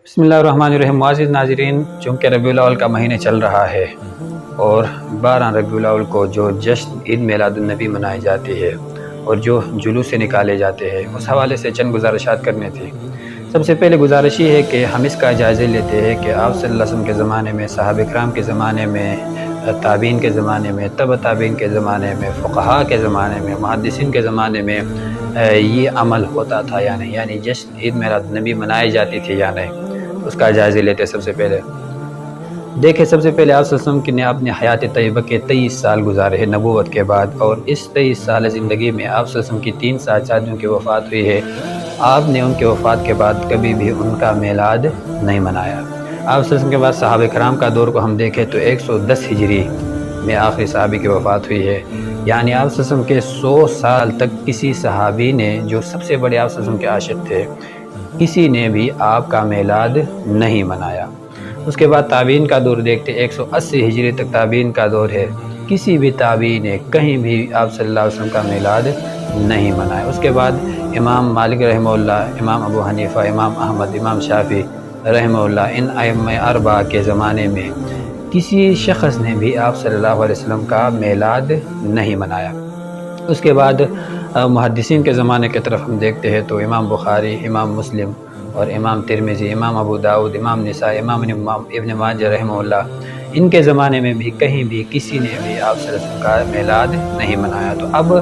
بسم اللہ الرحمن الرحیم۔ معزز ناظرین، چونکہ ربیع الاول کا مہینہ چل رہا ہے اور 12 ربیع الاول کو جو جشن عید میلاد النبی منائی جاتی ہے اور جو جلوس سے نکالے جاتے ہیں، اس حوالے سے چند گزارشات کرنے تھے۔ سب سے پہلے گزارش یہ ہے کہ ہم اس کا جائزہ لیتے ہیں کہ آپ صلی اللہ علیہ وسلم کے زمانے میں، صحابہ کرام کے زمانے میں، تابعین کے زمانے میں، تبع تابعین کے زمانے میں، فقہاء کے زمانے میں، محدثین کے زمانے میں یہ عمل ہوتا تھا یا نہیں، یعنی جشن عید میلاد النبی منائی جاتی تھی یا نہیں، اس کا جائزہ لیتے۔ سب سے پہلے دیکھیں، سب سے پہلے آپ صلی اللہ علیہ وسلم نے اپنے حیات طیبہ کے 23 سال گزارے ہیں نبوت کے بعد، اور اس 23 سال زندگی میں آپ صلی اللہ علیہ وسلم کی 3 صحابیوں کی وفات ہوئی ہے۔ آپ نے ان کے وفات کے بعد کبھی بھی ان کا میلاد نہیں منایا۔ آپ صلی اللہ علیہ وسلم کے بعد صحابہ کرام کا دور کو ہم دیکھیں تو 110 ہجری میں آخری صحابی کی وفات ہوئی ہے، یعنی آپ صلی اللہ علیہ وسلم کے 100 سال تک کسی صحابی نے، جو سب سے بڑے آپ صلی اللہ علیہ وسلم کے عاشق تھے، کسی نے بھی آپ کا میلاد نہیں منایا۔ اس کے بعد تابعین کا دور دیکھتے، 180 ہجری تک تابعین کا دور ہے، کسی بھی تابعی نے کہیں بھی آپ صلی اللہ علیہ وسلم کا میلاد نہیں منایا۔ اس کے بعد امام مالک رحمہ اللہ، امام ابو حنیفہ، امام احمد، امام شافعی رحمہ اللہ، ان ائمہ اربعہ کے زمانے میں کسی شخص نے بھی آپ صلی اللہ علیہ وسلم کا میلاد نہیں منایا۔ اس کے بعد محدثین کے زمانے کی طرف ہم دیکھتے ہیں تو امام بخاری، امام مسلم اور امام ترمذی، امام ابو داؤد، امام نسائی، امام ابن ماجہ رحمہ اللہ، ان کے زمانے میں بھی کہیں بھی کسی نے بھی آپ صلی اللہ علیہ وسلم کا میلاد نہیں منایا۔ تو اب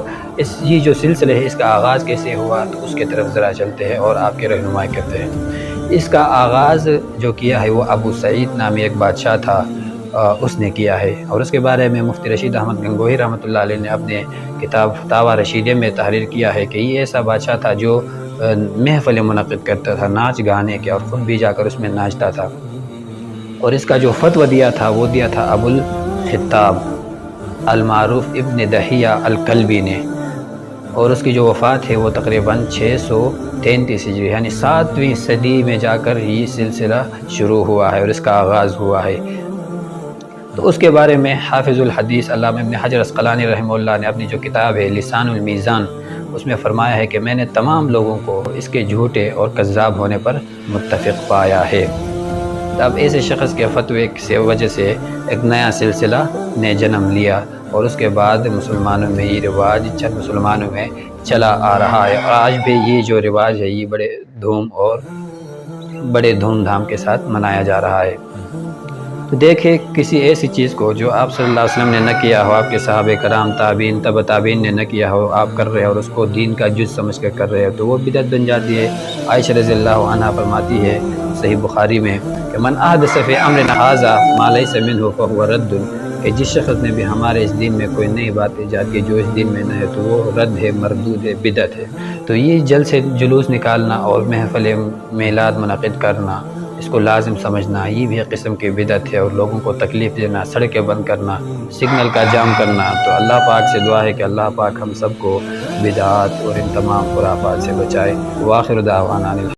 یہ جو سلسلہ ہے، اس کا آغاز کیسے ہوا، تو اس کے طرف ذرا چلتے ہیں اور آپ کی رہنمائی کرتے ہیں۔ اس کا آغاز جو کیا ہے وہ ابو سعید نامی ایک بادشاہ تھا، اس نے کیا ہے، اور اس کے بارے میں مفتی رشید احمد گنگوہی رحمۃ اللہ علیہ نے اپنے کتاب فتاوی رشیدہ میں تحریر کیا ہے کہ یہ ایسا بادشاہ تھا جو محفل منعقد کرتا تھا ناچ گانے کے، اور خود بھی جا کر اس میں ناچتا تھا، اور اس کا جو فتویٰ دیا تھا وہ دیا تھا ابو الخطاب المعروف ابن دہیہ الکلبی نے، اور اس کی جو وفات ہے وہ تقریباً 633 ہجری، یعنی 7ویں صدی میں جا کر یہ سلسلہ شروع ہوا ہے اور اس کا آغاز ہوا ہے۔ تو اس کے بارے میں حافظ الحدیث علامہ ابن حجر عسقلانی رحمہ اللہ نے اپنی جو کتاب ہے لسان المیزان، اس میں فرمایا ہے کہ میں نے تمام لوگوں کو اس کے جھوٹے اور کذاب ہونے پر متفق پایا ہے۔ اب ایسے شخص کے فتوے سے وجہ سے ایک نیا سلسلہ نے جنم لیا، اور اس کے بعد مسلمانوں میں یہ رواج چند مسلمانوں میں چلا آ رہا ہے، اور آج بھی یہ جو رواج ہے یہ بڑے دھوم دھام کے ساتھ منایا جا رہا ہے۔ تو دیکھیں، کسی ایسی چیز کو جو آپ صلی اللہ علیہ وسلم نے نہ کیا ہو، آپ کے صحابہ کرام، تابعین، تبع تابعین نے نہ کیا ہو، آپ کر رہے ہیں اور اس کو دین کا جز سمجھ کر کر رہے ہیں، تو وہ بدعت بن جاتی ہے۔ عائشہ رضی اللہ عنہا فرماتی ہے صحیح بخاری میں کہ من احدث فی امرنا ھذا ما لیس منہ فہو رد، کہ جس شخص نے بھی ہمارے اس دین میں کوئی نئی بات ایجاد کی جو اس دین میں نہ ہے، تو وہ رد ہے، مردود ہے، بدعت ہے۔ تو یہ جلد سے جلوس نکالنا اور محفل میلاد منعقد کرنا، اس کو لازم سمجھنا، یہ بھی ایک قسم کی بدعت ہے، اور لوگوں کو تکلیف دینا، سڑکیں بند کرنا، سگنل کا جام کرنا۔ تو اللہ پاک سے دعا ہے کہ اللہ پاک ہم سب کو بدعات اور ان تمام خرافات سے بچائے۔ وآخر دعوانا